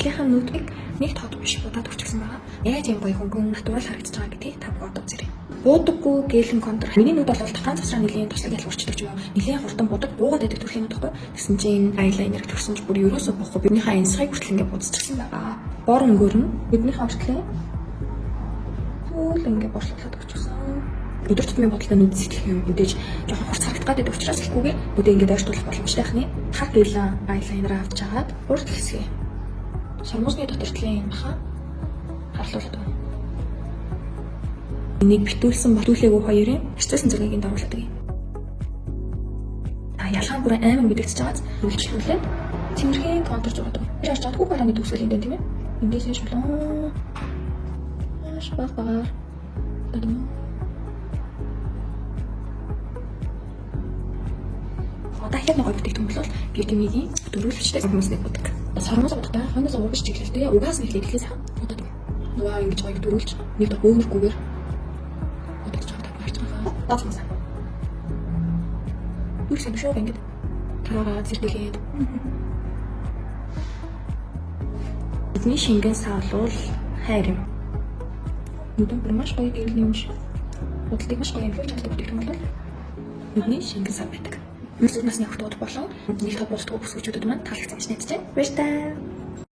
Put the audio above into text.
Бичлэгийнхаа нүүдгийг нэг тод биш удаад өрчихсөн байгаа. Яаж юм гоё хөнгөн натурал харагдаж байгаа гэдгийг та бүгд үзээрэй. Буудаггүй гээлэн контур. Миний нүд бол тохаан цасраа нэлийн туслаг ялгуурчдаг юм. Нэлийн хурдан будаг буугаад байдаг төрлийн нүд байхгүй. Тэгсэн чинь айлайнер төрсөн ч бүр ерөөсөө бохгүй. Биднийхээ энсхийг хүртэл ингээд буцчихсан байгаа. Бор өнгөөр нь биднийхээ хүртэл түл ингээд борчлуулаад өгчихсөн. Өдөр тутмын бодолтой нүд сэтгэх юм мэдээж жоохон хурц харагдах гэдэг учраас хэлэхгүйгээр нүдээ ингээд ойртуулах боломжтой хахны хаг гэлэн айлайнер авч жагаад урд хэсгээ сармуусны дотор тлэн баха харлуулдаг. Энийг битүүлсэн батүүлээгүй хоёрын хэцүүсэн зургийг дагуулдаг юм. Ялгаан бүр амар мэдэгдэж байгааз үлчилүүлээд цэмэрхэн контур зурдаг. Би яаж чадахгүй барааны төгсгөл энэ тийм ээ. Эндээс нь шулуун шбагаар гэдэг. Дахиад нэг бүтээгдэхүүн бол бьютимигийн дөрвөлжтэй хүмүүсний будаг. Сармуус бодтой хойноос уугаж чиглэлтэй угаас нэг хэлээс боддог. Нөгөө ингэж гоё дөрвөлж нэг дор хөөргүйгээр бодож чамтай гарч байгаа. Таацмас. Үрсэн биш үү ингэж тараа зэрэглээд. Бидний шингэн саалуул хайр юм. Нүдэн маш гоё гэрэл юм шиг. Бодлыг маш гоё амжилт чаддаг бүтээгдэхүүн бол бидний шингэн сав байдаг. Нүд насны хүүхдүүд болон нэг тоо бусдгүй бүсгүүчүүдэд маань таалагдсан гэж найдаж байна. Баярлалаа.